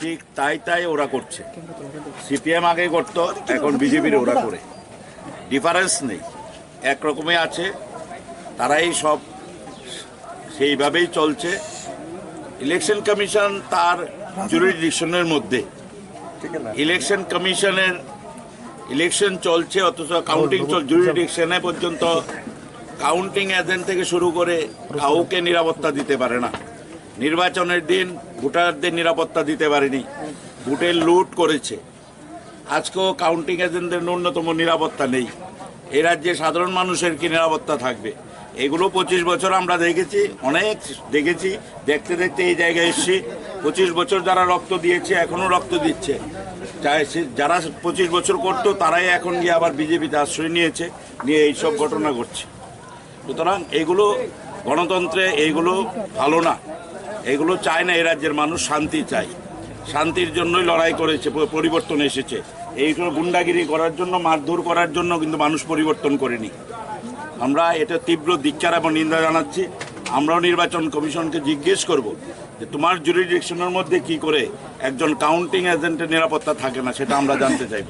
ঠিক তাই ওরা করছে। সিপিএম আগে করতো, এখন বিজেপির ওরা করে, ডিফারেন্স নেই, একরকমই আছে। তারাই সব সেইভাবেই চলছে। ইলেকশন কমিশন তার জুরিডিকশনের মধ্যে, ইলেকশন কমিশনের ইলেকশন চলছে, অথচ কাউন্টিং জুরিডিকশনে পর্যন্ত কাউন্টিং এজেন্ট থেকে শুরু করে কাউকে নিরাপত্তা দিতে পারে না। নির্বাচনের দিন ভোটারদের নিরাপত্তা দিতে পারেনি, ভোটের লুট করেছে। আজকেও কাউন্টিং এজেন্টদের ন্যূনতম নিরাপত্তা নেই। এই রাজ্যে সাধারণ মানুষের কি নিরাপত্তা থাকবে? এগুলো 25 বছর আমরা দেখেছি, অনেক দেখেছি, দেখতে দেখতে এই জায়গায় এসেছি। 25 বছর যারা রক্ত দিয়েছে এখনও রক্ত দিচ্ছে, যারা 25 বছর করতো তারাই এখন গিয়ে আবার বিজেপিতে আশ্রয় নিয়েছে, নিয়ে এইসব ঘটনা ঘটছে। সুতরাং এগুলো গণতন্ত্রে এইগুলো ভালো না, এগুলো চায় না। এই রাজ্যের মানুষ শান্তি চায়, শান্তির জন্যই লড়াই করেছে, পরিবর্তন এসেছে। এইগুলো গুন্ডাগিরি করার জন্য, মারধর করার জন্য কিন্তু মানুষ পরিবর্তন করেনি। আমরা এটা তীব্র ধিক্কার এবং নিন্দা জানাচ্ছি। আমরাও নির্বাচন কমিশনকে জিজ্ঞেস করব যে তোমার জুরিডিকশনের মধ্যে কি করে একজন কাউন্টিং এজেন্টের নিরাপত্তা থাকে না, সেটা আমরা জানতে চাইব।